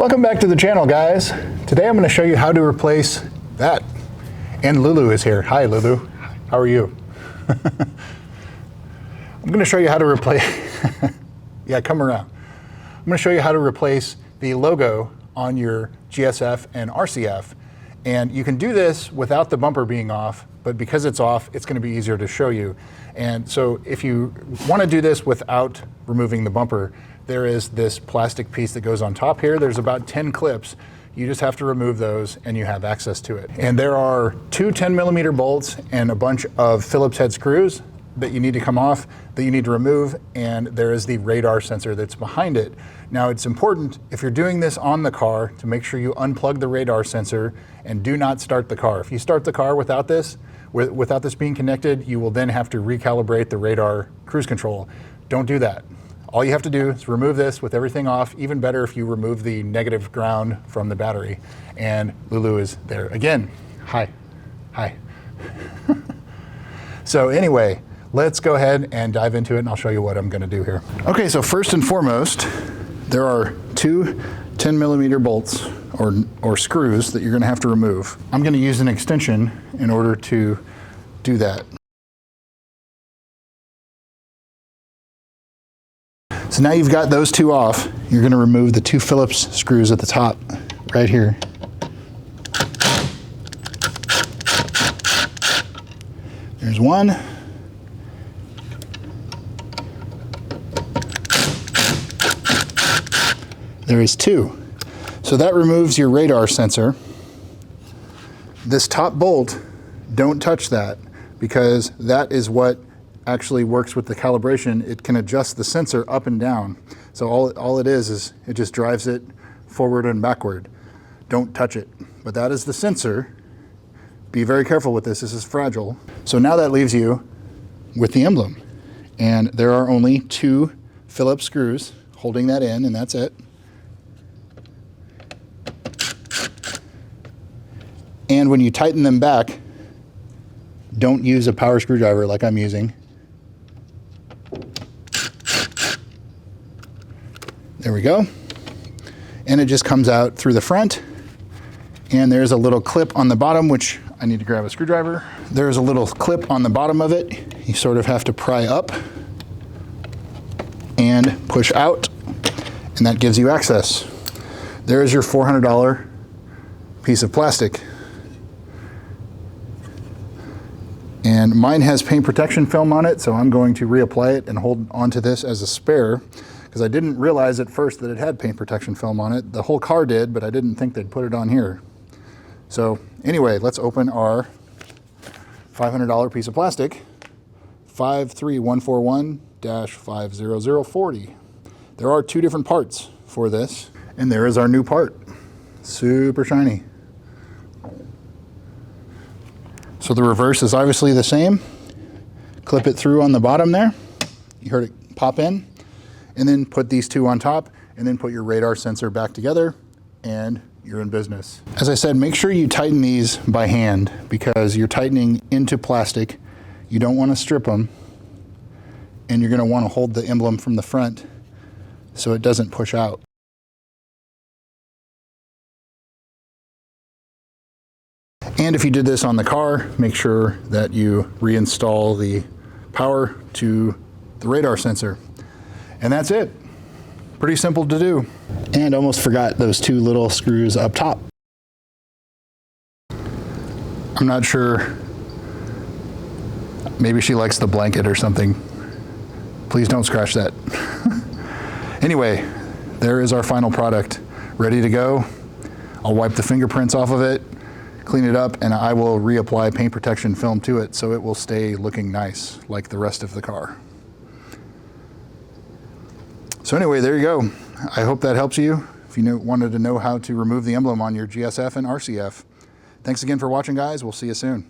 Welcome back to the channel, guys. Today I'm going to show you how to replace that. And Lulu is here. Hi, Lulu. How are you? I'm going to show you how to replace... Yeah, come around. I'm going to show you how to replace the logo on your GS-F and RCF. And you can do this without the bumper being off, but because it's off, it's going to be easier to show you. And so if you want to do this without removing the bumper, there is this plastic piece that goes on top here. There's about 10 clips. You just have to remove those and you have access to it. And there are two 10mm bolts and a bunch of Phillips head screws that you need to come off, that you need to remove, and there is the radar sensor that's behind it. Now it's important, if you're doing this on the car, to make sure you unplug the radar sensor and do not start the car. If you start the car without this being connected, you will then have to recalibrate the radar cruise control. Don't do that. All you have to do is remove this with everything off. Even better if you remove the negative ground from the battery. And Lulu is there again. Hi. Hi. So anyway, let's go ahead and dive into it and I'll show you what I'm going to do here. Okay, so first and foremost, there are two 10mm bolts or screws that you're going to have to remove. I'm going to use an extension in order to do that. So now you've got those two off, you're going to remove the two Phillips screws at the top, right here. There's one. There is two. So that removes your radar sensor. This top bolt, don't touch that, because that is what actually works with the calibration. It can adjust the sensor up and down. So all it is it just drives it forward and backward. Don't touch it. But that is the sensor. Be very careful with this. This is fragile. So now that leaves you with the emblem. And there are only two Phillips screws holding that in, and that's it. And when you tighten them back, don't use a power screwdriver like I'm using. There we go. And it just comes out through the front. And there's a little clip on the bottom, which I need to grab a screwdriver. There's a little clip on the bottom of it. You sort of have to pry up and push out, and that gives you access. There's your $400 piece of plastic. And mine has paint protection film on it, so I'm going to reapply it and hold onto this as a spare, because I didn't realize at first that it had paint protection film on it. The whole car did, but I didn't think they'd put it on here. So anyway, let's open our $500 piece of plastic, 53141-50040. There are two different parts for this, and there is our new part. Super shiny. So the reverse is obviously the same. Clip it through on the bottom there. You heard it pop in. And then put these two on top, and then put your radar sensor back together, and you're in business. As I said, make sure you tighten these by hand, because you're tightening into plastic. You don't want to strip them, and you're going to want to hold the emblem from the front so it doesn't push out. And if you did this on the car, make sure that you reinstall the power to the radar sensor. And that's it. Pretty simple to do. And almost forgot those two little screws up top. I'm not sure. Maybe she likes the blanket or something. Please don't scratch that. Anyway, there is our final product. Ready to go. I'll wipe the fingerprints off of it, clean it up, and I will reapply paint protection film to it so it will stay looking nice like the rest of the car. So anyway, there you go. I hope that helps you if you wanted to know how to remove the emblem on your GS-F and RCF. Thanks again for watching, guys. We'll see you soon.